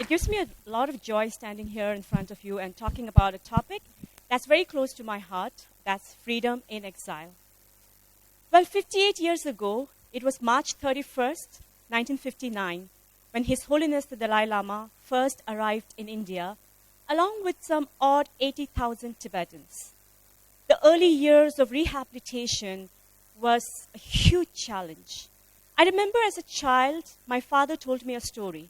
It gives me a lot of joy standing here in front of you and talking about a topic that's very close to my heart. That's freedom in exile. Well, 58 years ago, it was March 31st, 1959, when His Holiness the Dalai Lama first arrived in India, along with some odd 80,000 Tibetans. The early years of rehabilitation was a huge challenge. I remember as a child, my father told me a story.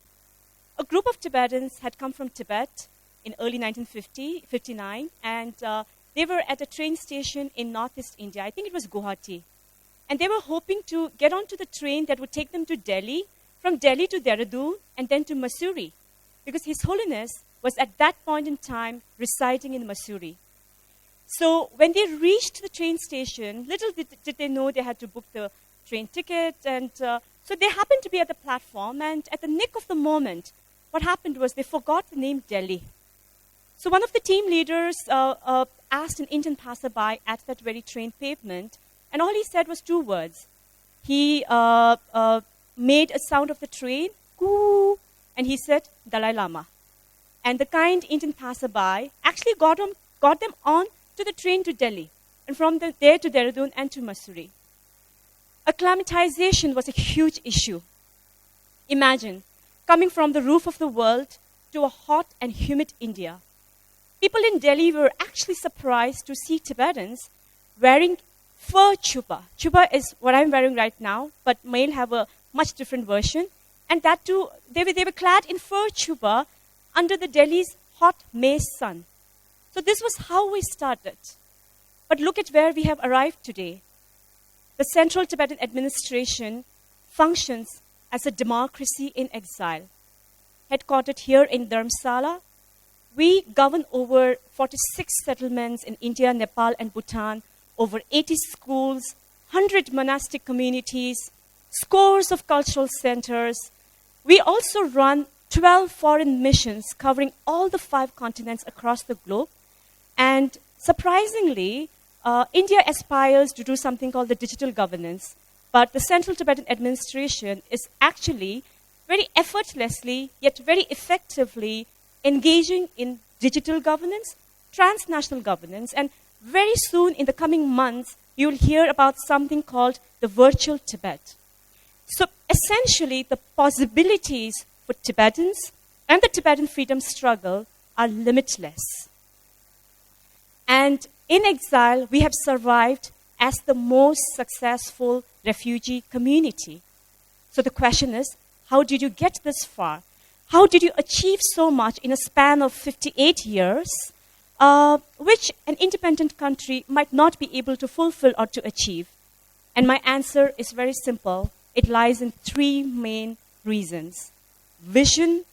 A group of Tibetans had come from Tibet in early 1959, and they were at a train station in northeast India. I think it was Guwahati. And they were hoping to get onto the train that would take them to Delhi, from Delhi to Dehradun, and then to Mussoorie, because His Holiness was at that point in time residing in Mussoorie. So when they reached the train station, little did they know they had to book the train ticket, and so they happened to be at the platform, and at the nick of the moment, what happened was they forgot the name Delhi. So one of the team leaders asked an Indian passerby at that very train pavement, and all he said was two words. He made a sound of the train, coo, and he said, Dalai Lama. And the kind Indian passerby actually got them on to the train to Delhi, and from there to Dehradun and to Mussoorie. Acclimatization was a huge issue. Imagine coming from the roof of the world to a hot and humid India. People in Delhi were actually surprised to see Tibetans wearing fur chupa. Chupa is what I'm wearing right now, but male have a much different version. And that too, they were clad in fur chupa under the Delhi's hot May sun. So this was how we started. But look at where we have arrived today. The Central Tibetan Administration functions as a democracy in exile. Headquartered here in Dharamshala, we govern over 46 settlements in India, Nepal, and Bhutan, over 80 schools, 100 monastic communities, scores of cultural centers. We also run 12 foreign missions covering all the 5 continents across the globe. And surprisingly, India aspires to do something called the digital governance, but the Central Tibetan Administration is actually very effortlessly, yet very effectively engaging in digital governance, transnational governance, and very soon in the coming months, you'll hear about something called the virtual Tibet. So essentially, the possibilities for Tibetans and the Tibetan freedom struggle are limitless. And in exile, we have survived as the most successful refugee community. So the question is, how did you get this far? How did you achieve so much in a span of 58 years, which an independent country might not be able to fulfill or to achieve? And my answer is very simple. It lies in 3 main reasons: vision,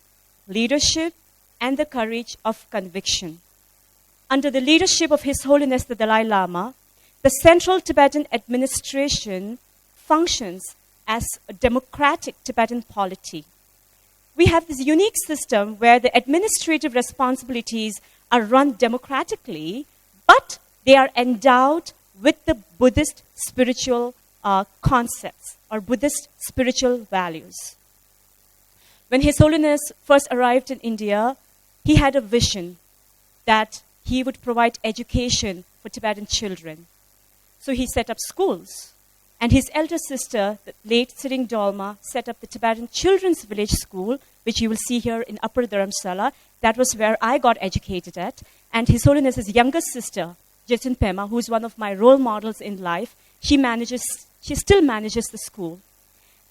leadership, and the courage of conviction. Under the leadership of His Holiness the Dalai Lama, the Central Tibetan Administration functions as a democratic Tibetan polity. We have this unique system where the administrative responsibilities are run democratically, but they are endowed with the Buddhist spiritual concepts or Buddhist spiritual values. When His Holiness first arrived in India, he had a vision that he would provide education for Tibetan children. So he set up schools. And his elder sister, the late Siring Dolma, set up the Tibetan Children's Village School, which you will see here in Upper Dharamshala. That was where I got educated at. And His Holiness's younger sister, Jetsun Pema, who is one of my role models in life, she still manages the school.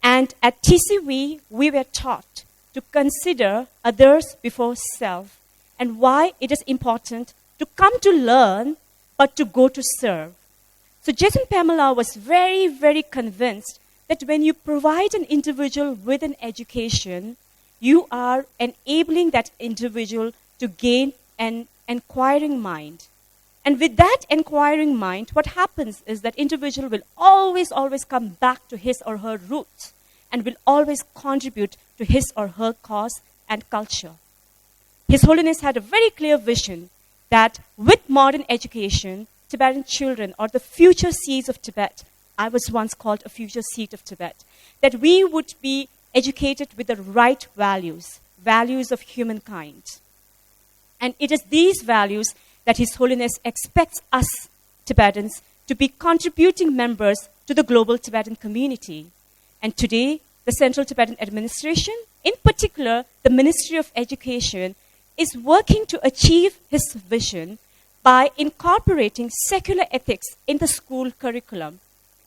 And at TCV, we were taught to consider others before self, and why it is important to come to learn, but to go to serve. So Jason Pamela was very, very convinced that when you provide an individual with an education, you are enabling that individual to gain an inquiring mind. And with that inquiring mind, what happens is that individual will always come back to his or her roots and will always contribute to his or her cause and culture. His Holiness had a very clear vision that with modern education, Tibetan children, or the future seeds of Tibet, I was once called a future seed of Tibet, that we would be educated with the right values, values of humankind. And it is these values that His Holiness expects us Tibetans to be contributing members to the global Tibetan community. And today, the Central Tibetan Administration, in particular the Ministry of Education, is working to achieve his vision by incorporating secular ethics in the school curriculum.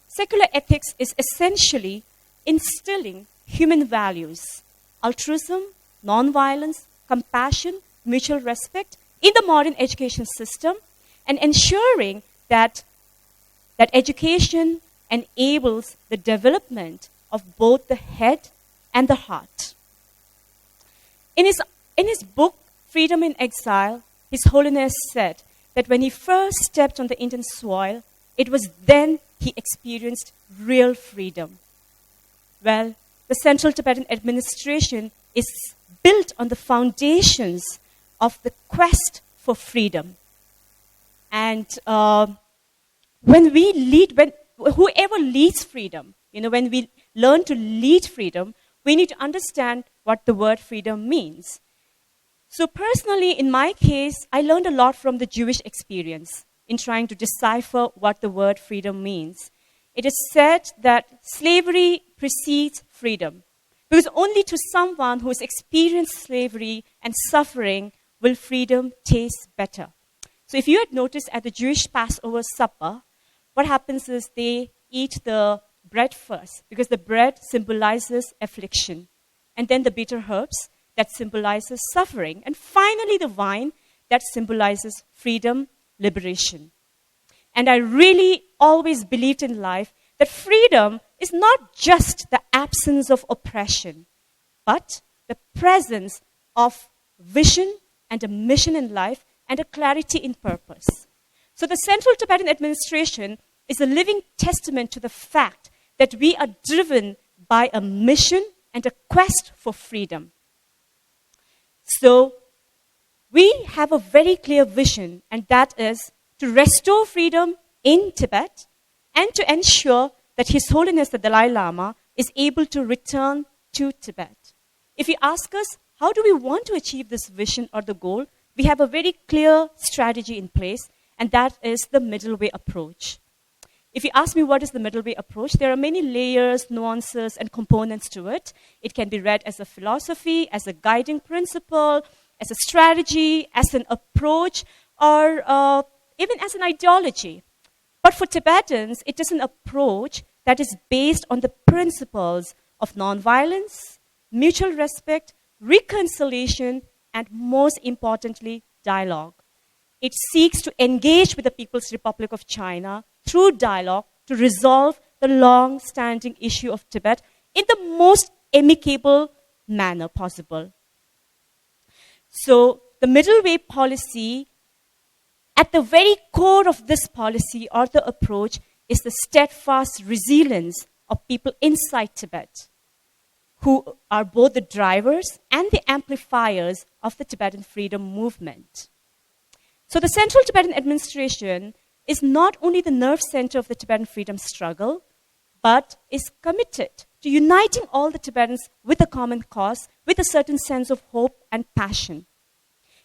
Secular ethics is essentially instilling human values, altruism, nonviolence, compassion, mutual respect in the modern education system, and ensuring that education enables the development of both the head and the heart. In his book, Freedom in Exile, His Holiness said that when he first stepped on the Indian soil, it was then he experienced real freedom. Well, the Central Tibetan Administration is built on the foundations of the quest for freedom. And whoever leads freedom, when we learn to lead freedom, we need to understand what the word freedom means. So personally, in my case, I learned a lot from the Jewish experience in trying to decipher what the word freedom means. It is said that slavery precedes freedom, because only to someone who has experienced slavery and suffering will freedom taste better. So if you had noticed at the Jewish Passover supper, what happens is they eat the bread first, because the bread symbolizes affliction, and then the bitter herbs that symbolizes suffering, and finally the wine that symbolizes freedom, liberation. And I really always believed in life that freedom is not just the absence of oppression, but the presence of vision and a mission in life and a clarity in purpose. So the Central Tibetan Administration is a living testament to the fact that we are driven by a mission and a quest for freedom. So we have a very clear vision, and that is to restore freedom in Tibet and to ensure that His Holiness the Dalai Lama is able to return to Tibet. If you ask us, how do we want to achieve this vision or the goal, we have a very clear strategy in place, and that is the middle way approach. If you ask me what is the middle way approach, there are many layers, nuances, and components to it. It can be read as a philosophy, as a guiding principle, as a strategy, as an approach, or even as an ideology. But for Tibetans, it is an approach that is based on the principles of nonviolence, mutual respect, reconciliation, and most importantly, dialogue. It seeks to engage with the People's Republic of China through dialogue to resolve the long-standing issue of Tibet in the most amicable manner possible. So the middle way policy, at the very core of this policy or the approach, is the steadfast resilience of people inside Tibet, who are both the drivers and the amplifiers of the Tibetan freedom movement. So the Central Tibetan Administration is not only the nerve center of the Tibetan freedom struggle, but is committed to uniting all the Tibetans with a common cause, with a certain sense of hope and passion.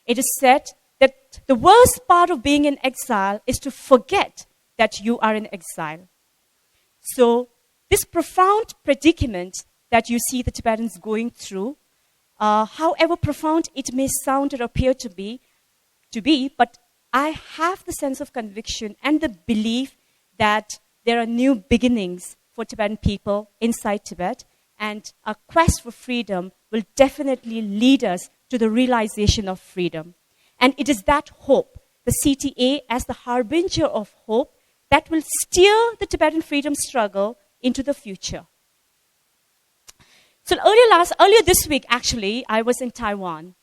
It is said that the worst part of being in exile is to forget that you are in exile. So this profound predicament that you see the Tibetans going through, however profound it may sound or appear to be, but I have the sense of conviction and the belief that there are new beginnings for Tibetan people inside Tibet, and our quest for freedom will definitely lead us to the realization of freedom. And it is that hope, the CTA as the harbinger of hope, that will steer the Tibetan freedom struggle into the future. So earlier this week, actually, I was in Taiwan.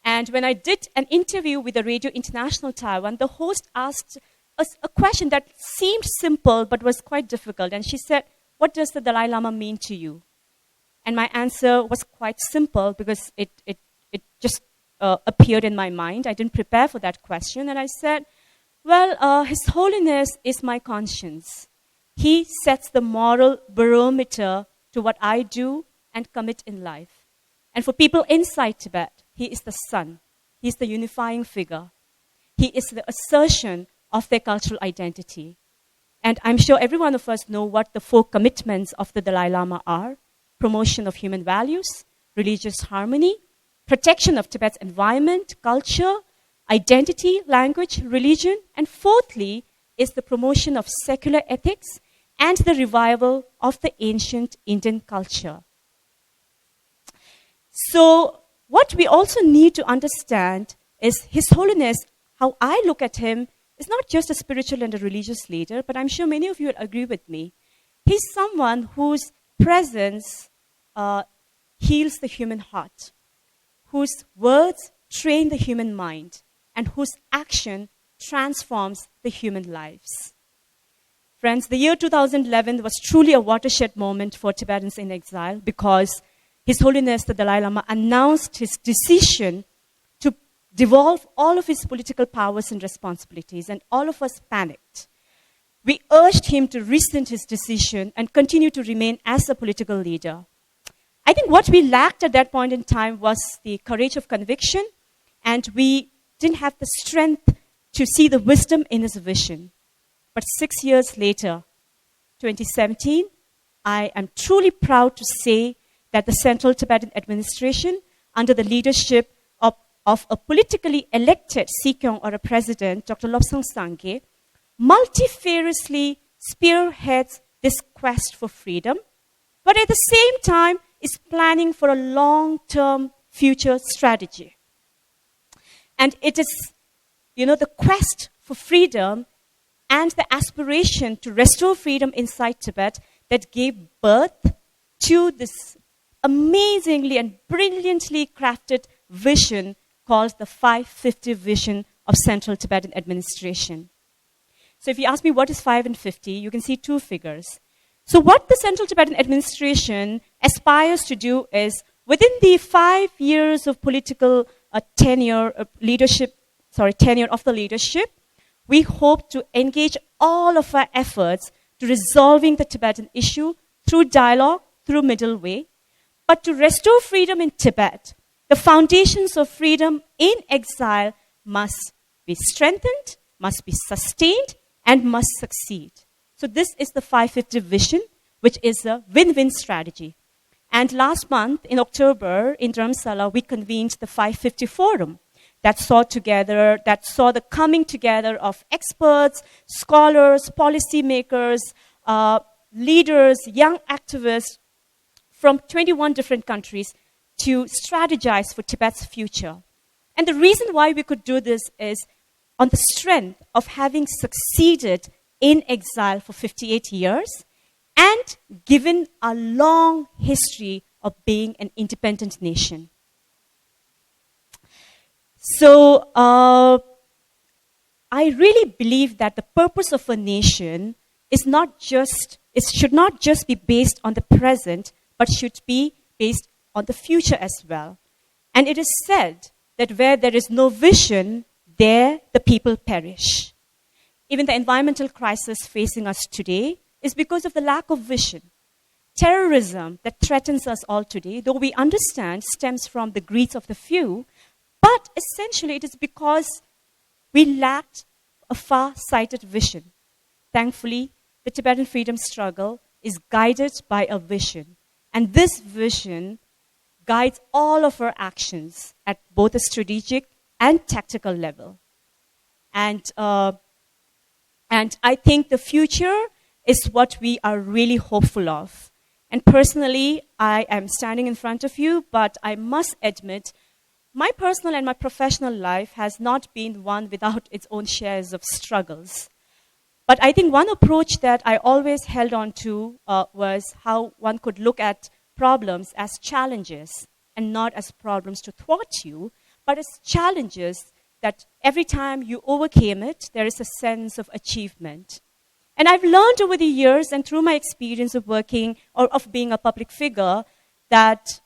And when I did an interview with the Radio International Taiwan, the host asked us a question that seemed simple but was quite difficult. And she said, "What does the Dalai Lama mean to you?" And my answer was quite simple because it just appeared in my mind. I didn't prepare for that question. And I said, well, His Holiness is my conscience. He sets the moral barometer to what I do and commit in life. And for people inside Tibet, he is the sun. He is the unifying figure. He is the assertion of their cultural identity. And I'm sure every one of us know what the 4 commitments of the Dalai Lama are: promotion of human values, religious harmony, protection of Tibet's environment, culture, identity, language, religion, and fourthly is the promotion of secular ethics and the revival of the ancient Indian culture. So what we also need to understand is His Holiness, how I look at him, is not just a spiritual and a religious leader, but I'm sure many of you will agree with me. He's someone whose presence heals the human heart, whose words train the human mind, and whose action transforms the human lives. Friends, the year 2011 was truly a watershed moment for Tibetans in exile because His Holiness the Dalai Lama announced his decision to devolve all of his political powers and responsibilities, and all of us panicked. We urged him to rescind his decision and continue to remain as a political leader. I think what we lacked at that point in time was the courage of conviction, and we didn't have the strength to see the wisdom in his vision. But 6 years later, 2017, I am truly proud to say that the Central Tibetan Administration, under the leadership of a politically elected Sikyong or a president, Dr. Lobsang Sangye, multifariously spearheads this quest for freedom, but at the same time is planning for a long-term future strategy. And it is, the quest for freedom and the aspiration to restore freedom inside Tibet that gave birth to this amazingly and brilliantly crafted vision called the 550 Vision of Central Tibetan Administration. So if you ask me what is 5 and 50, you can see 2 figures. So what the Central Tibetan Administration aspires to do is, within the 5 years of political tenure of the leadership, we hope to engage all of our efforts to resolving the Tibetan issue through dialogue, through middle way. But to restore freedom in Tibet, the foundations of freedom in exile must be strengthened, must be sustained, and must succeed. So this is the 550 vision, which is a win-win strategy. And last month, in October, in Dharamshala, we convened the 550 Forum that saw the coming together of experts, scholars, policymakers, leaders, young activists from 21 different countries to strategize for Tibet's future. And the reason why we could do this is on the strength of having succeeded in exile for 58 years and given a long history of being an independent nation. So I really believe that the purpose of a nation should not just be based on the present, but should be based on the future as well. And it is said that where there is no vision, there the people perish. Even the environmental crisis facing us today is because of the lack of vision. Terrorism that threatens us all today, though we understand, stems from the greed of the few, but essentially it is because we lacked a far-sighted vision. Thankfully, the Tibetan freedom struggle is guided by a vision. And this vision guides all of our actions at both a strategic and tactical level. And I think the future is what we are really hopeful of. And personally, I am standing in front of you, but I must admit, my personal and my professional life has not been one without its own shares of struggles. But I think one approach that I always held on to was how one could look at problems as challenges and not as problems to thwart you, but as challenges that every time you overcame it, there is a sense of achievement. And I've learned over the years and through my experience of working or of being a public figure that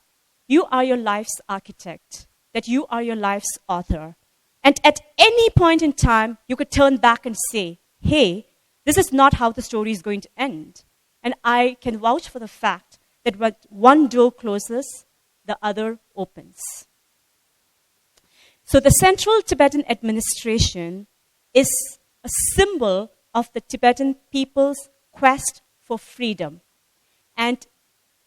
you are your life's architect, that you are your life's author. And at any point in time, you could turn back and say, hey, this is not how the story is going to end. And I can vouch for the fact that when one door closes, the other opens. So the Central Tibetan Administration is a symbol of the Tibetan people's quest for freedom. And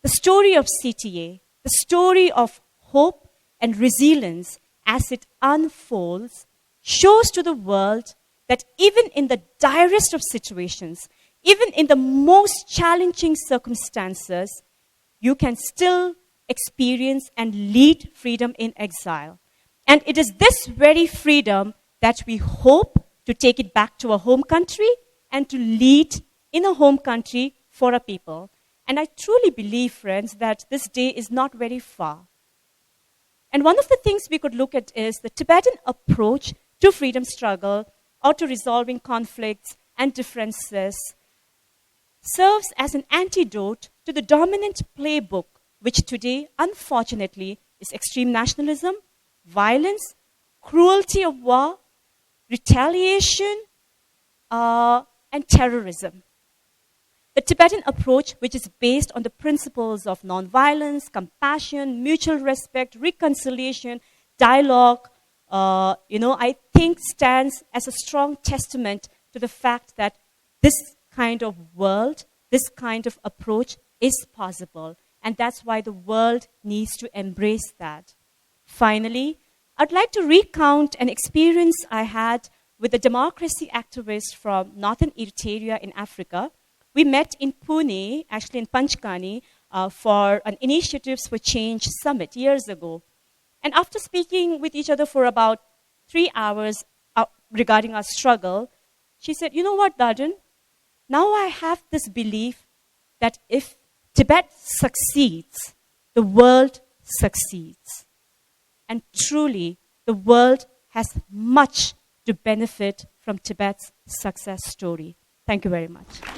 the story of CTA, the story of hope and resilience as it unfolds, shows to the world that even in the direst of situations, even in the most challenging circumstances, you can still experience and lead freedom in exile. And it is this very freedom that we hope to take it back to our home country and to lead in a home country for a people. And I truly believe, friends, that this day is not very far. And one of the things we could look at is the Tibetan approach to freedom struggle or to resolving conflicts and differences serves as an antidote to the dominant playbook, which today, unfortunately, is extreme nationalism, violence, cruelty of war, retaliation, and terrorism. The Tibetan approach, which is based on the principles of nonviolence, compassion, mutual respect, reconciliation, dialogue, I think stands as a strong testament to the fact that this kind of world, this kind of approach is possible. And that's why the world needs to embrace that. Finally, I'd like to recount an experience I had with a democracy activist from northern Eritrea in Africa. We met in Pune, actually in Panchkani, for an Initiatives for Change summit years ago. And after speaking with each other for about 3 hours regarding our struggle, she said, "You know what, Dhardon? Now I have this belief that if Tibet succeeds, the world succeeds. And truly, the world has much to benefit from Tibet's success story." Thank you very much.